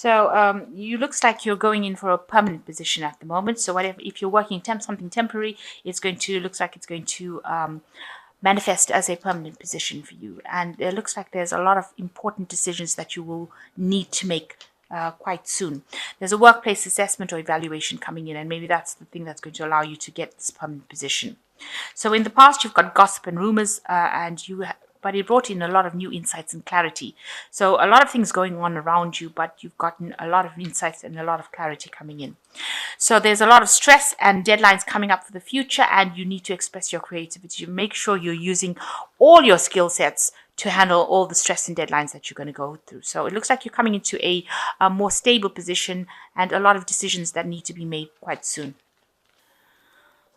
So you looks like you're going in for a permanent position at the moment. So whatever, if you're working something temporary, looks like it's going to manifest as a permanent position for you. And it looks like there's a lot of important decisions that you will need to make quite soon. There's a workplace assessment or evaluation coming in, and maybe that's the thing that's going to allow you to get this permanent position. So in the past, you've got gossip and rumors, but it brought in a lot of new insights and clarity. So a lot of things going on around you, but you've gotten a lot of insights and a lot of clarity coming in. So there's a lot of stress and deadlines coming up for the future, and you need to express your creativity. Make sure you're using all your skill sets to handle all the stress and deadlines that you're going to go through. So it looks like you're coming into a more stable position and a lot of decisions that need to be made quite soon.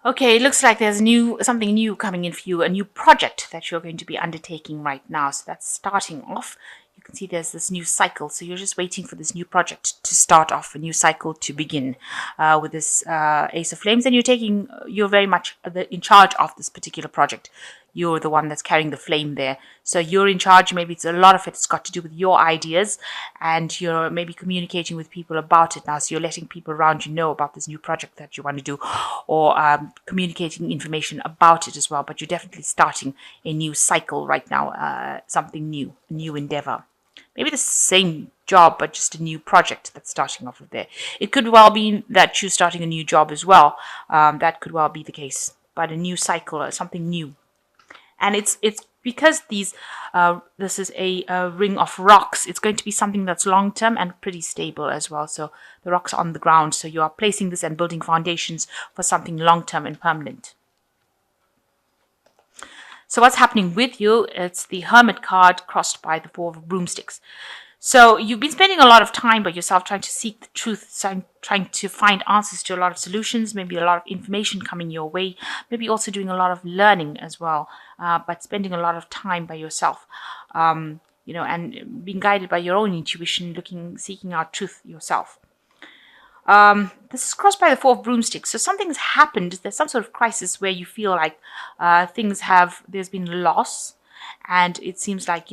Okay, it looks like there's something new coming in for you, a new project that you're going to be undertaking right now. So that's starting off. You can see there's this new cycle. So you're just waiting for this new project to start off, a new cycle to begin with this Ace of Flames. And you're very much in charge of this particular project. You're the one that's carrying the flame there. So you're in charge. Maybe a lot of it's got to do with your ideas, and you're maybe communicating with people about it now. So you're letting people around you know about this new project that you want to do, or communicating information about it as well. But you're definitely starting a new cycle right now, something new, a new endeavor. Maybe the same job, but just a new project that's starting off of there. It could well be that you're starting a new job as well. That could well be the case. But a new cycle or something new. And it's because this is a ring of rocks. It's going to be something that's long term and pretty stable as well. So the rocks are on the ground. So you are placing this and building foundations for something long term and permanent. So what's happening with you? It's the Hermit card crossed by the Four of Broomsticks. So you've been spending a lot of time by yourself trying to seek the truth, trying to find answers to a lot of solutions, maybe a lot of information coming your way, maybe also doing a lot of learning as well, but spending a lot of time by yourself, and being guided by your own intuition, seeking out truth yourself. This is crossed by the Four of Broomsticks. So something's happened. There's some sort of crisis where you feel like there's been loss, and it seems like,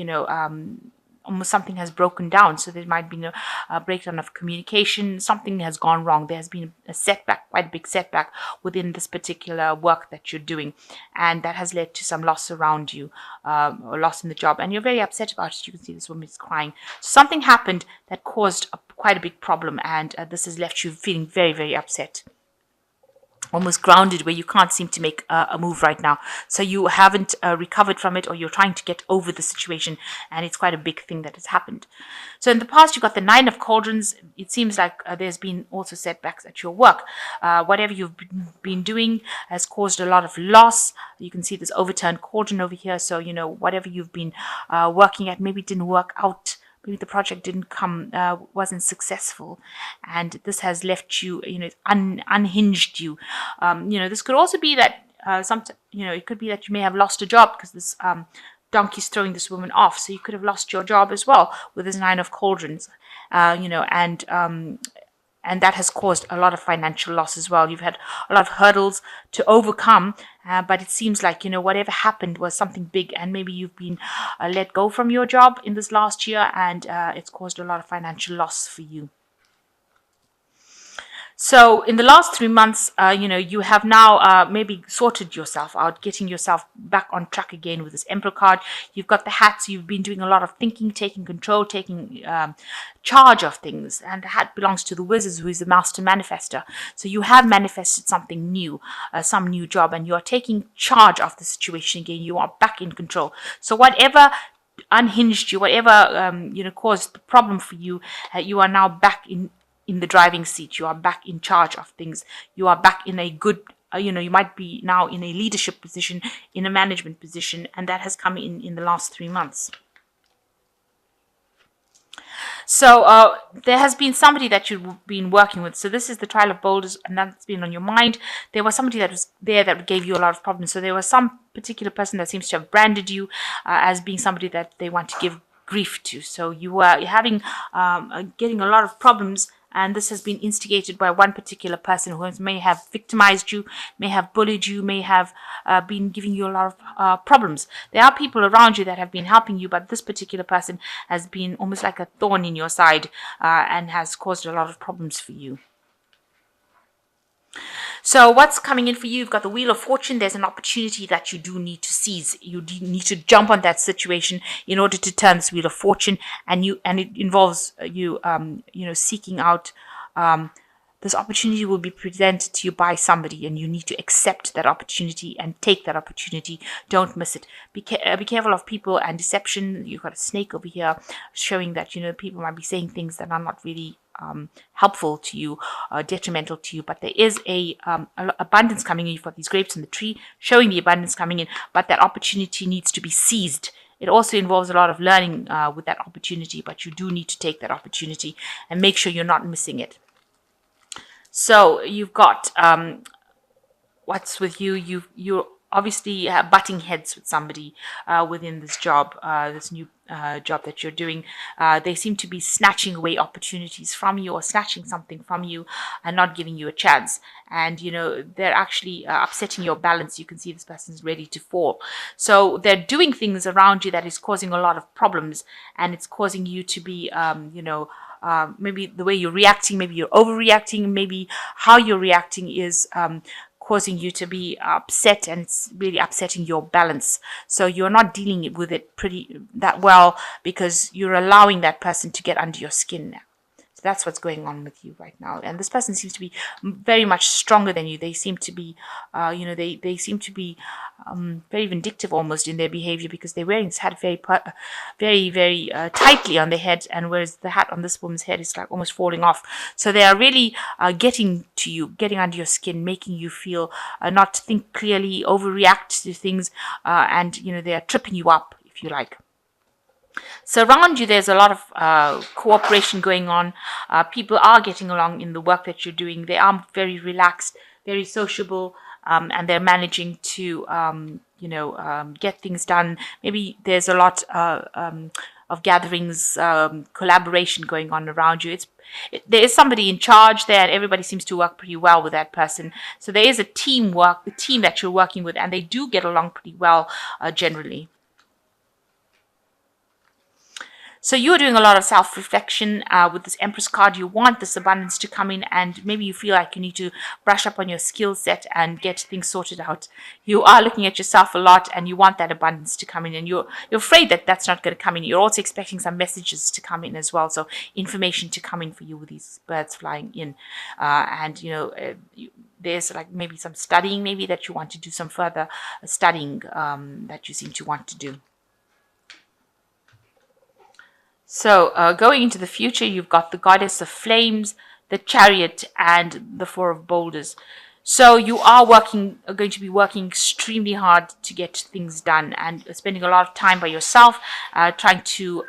almost something has broken down. So there might be a breakdown of communication. Something has gone wrong. There has been a setback, quite a big setback within this particular work that you're doing. And that has led to some loss around you, or loss in the job. And you're very upset about it. You can see this woman is crying. So something happened that caused quite a big problem. And this has left you feeling very, very upset. Almost grounded, where you can't seem to make a move right now. So you haven't recovered from it, or you're trying to get over the situation, and it's quite a big thing that has happened. So in the past, you got the Nine of Cauldrons. It seems like there's been also setbacks at your work. Whatever you've been doing has caused a lot of loss. You can see this overturned cauldron over here. So, whatever you've been working at, maybe it didn't work out. Maybe the project wasn't successful, and this has left you, unhinged you. This could also be that it could be that you may have lost a job because this donkey's throwing this woman off. So you could have lost your job as well with this Nine of Cauldrons, and that has caused a lot of financial loss as well. You've had a lot of hurdles to overcome, but it seems like, whatever happened was something big, and maybe you've been let go from your job in this last year, and it's caused a lot of financial loss for you. So in the last 3 months, you have now maybe sorted yourself out, getting yourself back on track again with this Emperor card. You've got the hat, so you've been doing a lot of thinking, taking control, taking charge of things. And the hat belongs to the Wizard, who is the master manifester. So you have manifested something new, some new job, and you are taking charge of the situation again. You are back in control. So whatever unhinged you, whatever caused the problem for you, you are now back in the driving seat. You are back in charge of things. You are back in a good, you might be now in a leadership position, in a management position, and that has come in the last 3 months. So there has been somebody that you've been working with. So this is the Trial of Boulders, and that's been on your mind. There was somebody that was there that gave you a lot of problems. So there was some particular person that seems to have branded you as being somebody that they want to give grief to. So you are having getting a lot of problems, and this has been instigated by one particular person who may have victimized you, may have bullied you, may have been giving you a lot of problems. There are people around you that have been helping you, but this particular person has been almost like a thorn in your side and has caused a lot of problems for you. So what's coming in for you? You've got the Wheel of Fortune. There's an opportunity that you do need to seize. You do need to jump on that situation in order to turn this Wheel of Fortune, and it involves you seeking out this opportunity will be presented to you by somebody, and you need to accept that opportunity and take that opportunity. Don't miss it. Be careful of people and deception. You've got a snake over here showing that people might be saying things that are not really helpful to you, detrimental to you. But there is a abundance coming in. You've got these grapes in the tree showing the abundance coming in, but that opportunity needs to be seized. It also involves a lot of learning with that opportunity, but you do need to take that opportunity and make sure you're not missing it. So you've got what's with you. You're obviously butting heads with somebody within this job, this new job that you're doing. They seem to be snatching away opportunities from you, or snatching something from you and not giving you a chance. And they're actually upsetting your balance. You can see this person's ready to fall. So they're doing things around you that is causing a lot of problems, and it's causing you to be maybe the way you're reacting, maybe you're overreacting, maybe how you're reacting is causing you to be upset, and it's really upsetting your balance. So you're not dealing with it that well, because you're allowing that person to get under your skin now. So that's what's going on with you right now. And this person seems to be very much stronger than you. They seem to be, they seem to be very vindictive almost in their behavior, because they're wearing this hat very, very tightly on their head, and whereas the hat on this woman's head is like almost falling off. So they are really getting to you, getting under your skin, making you feel not to think clearly, overreact to things, and they are tripping you up, if you like. So around you, there's a lot of cooperation going on. People are getting along in the work that you're doing. They are very relaxed, very sociable, and they're managing to, get things done. Maybe there's a lot of gatherings, collaboration going on around you. There is somebody in charge there, and everybody seems to work pretty well with that person. So there is a team that you're working with, and they do get along pretty well generally. So you're doing a lot of self-reflection with this Empress card. You want this abundance to come in, and maybe you feel like you need to brush up on your skill set and get things sorted out. You are looking at yourself a lot, and you want that abundance to come in, and you're afraid that that's not going to come in. You're also expecting some messages to come in as well, so information to come in for you with these birds flying in. There's like maybe some studying, maybe that you want to do some further studying that you seem to want to do. So going into the future, you've got the Goddess of Flames, the Chariot, and the Four of Boulders. So you are going to be working extremely hard to get things done, and spending a lot of time by yourself, trying to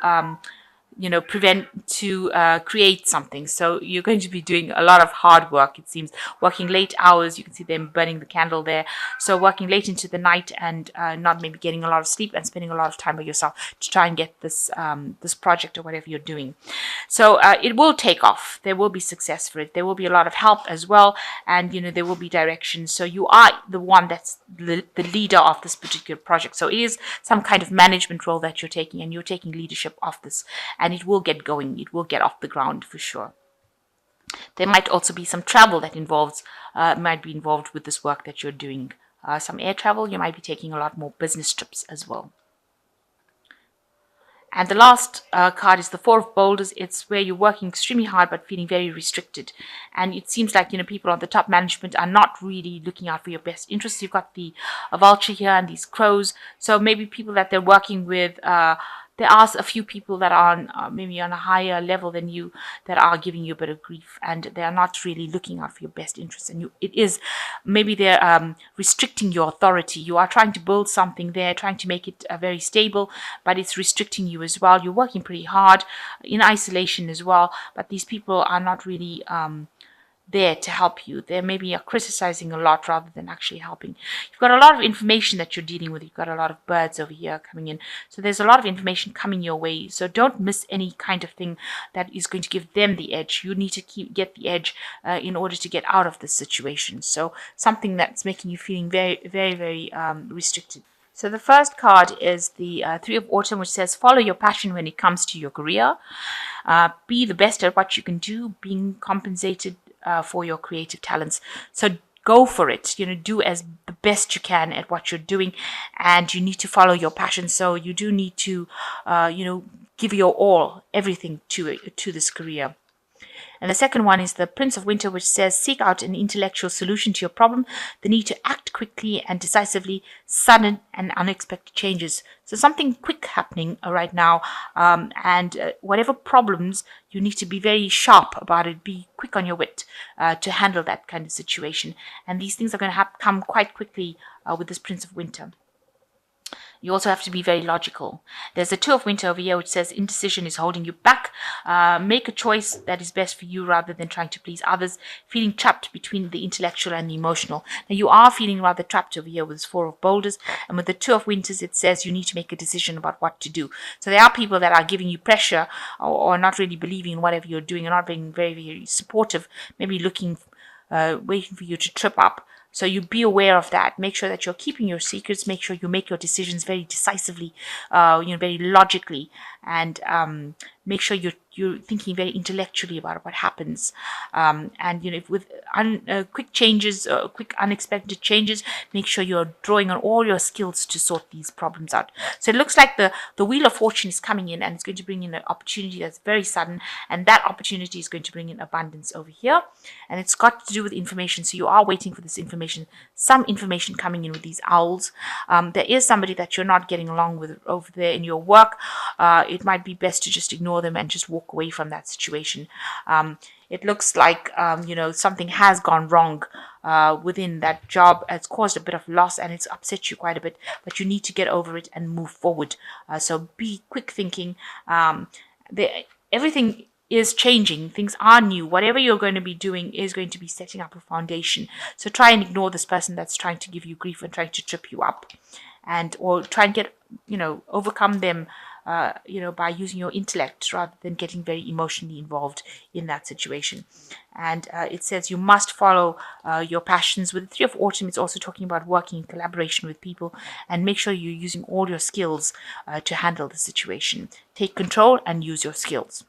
create something. So you're going to be doing a lot of hard work, it seems, working late hours. You can see them burning the candle there. So working late into the night, and not maybe getting a lot of sleep, and spending a lot of time by yourself to try and get this project or whatever you're doing. So it will take off. There will be success for it. There will be a lot of help as well, and there will be direction. So you are the one that's the leader of this particular project. So it is some kind of management role that you're taking, and you're taking leadership of this. And it will get going. It will get off the ground for sure. There might also be some travel that might be involved with this work that you're doing. Some air travel. You might be taking a lot more business trips as well. And the last card is the Four of Boulders. It's where you're working extremely hard but feeling very restricted. And it seems like, people on the top management are not really looking out for your best interests. You've got the vulture here and these crows. So maybe people that they're working with, there are a few people that are maybe on a higher level than you that are giving you a bit of grief, and they are not really looking out for your best interests. And maybe they're restricting your authority. You are trying to build something there, trying to make it very stable, but it's restricting you as well. You're working pretty hard in isolation as well, but these people are not really there to help you. They maybe are criticizing a lot rather than actually helping. You've got a lot of information that you're dealing with. You've got a lot of birds over here coming in. So there's a lot of information coming your way. So don't miss any kind of thing that is going to give them the edge. You need to get the edge in order to get out of this situation. So something that's making you feeling very, very, very restricted. So the first card is the Three of Autumn, which says follow your passion when it comes to your career. Be the best at what you can do, being compensated for your creative talents. So go for it. Do as the best you can at what you're doing, and you need to follow your passion. So you do need to, give your all, everything to this career. And the second one is the Prince of Winter, which says seek out an intellectual solution to your problem, the need to act quickly and decisively, sudden and unexpected changes. So something quick happening right now, and whatever problems, you need to be very sharp about it, be quick on your wit to handle that kind of situation. And these things are going to come quite quickly with this Prince of Winter. You also have to be very logical. There's a Two of Winter over here which says indecision is holding you back. Make a choice that is best for you rather than trying to please others. Feeling trapped between the intellectual and the emotional. Now you are feeling rather trapped over here with this Four of Boulders. And with the Two of Winters it says you need to make a decision about what to do. So there are people that are giving you pressure or not really believing in whatever you're doing and not being very, very supportive. Maybe waiting for you to trip up. So you be aware of that. Make sure that you're keeping your secrets. Make sure you make your decisions very decisively, very logically, and make sure you're thinking very intellectually about what happens. And with quick changes, quick unexpected changes, make sure you're drawing on all your skills to sort these problems out. So it looks like the Wheel of Fortune is coming in, and it's going to bring in an opportunity that's very sudden, and that opportunity is going to bring in abundance over here. And it's got to do with information. So you are waiting for this information, some information coming in with these owls. There is somebody that you're not getting along with over there in your work. It might be best to just ignore them and just walk away from that situation. It looks like something has gone wrong within that job. It's caused a bit of loss and it's upset you quite a bit, but you need to get over it and move forward. So be quick thinking. Everything is changing. Things are new. Whatever you're going to be doing is going to be setting up a foundation. So try and ignore this person that's trying to give you grief and trying to trip you up, or try and get overcome them by using your intellect rather than getting very emotionally involved in that situation. And it says you must follow your passions. With the Three of Autumn, it's also talking about working in collaboration with people, and make sure you're using all your skills to handle the situation. Take control and use your skills.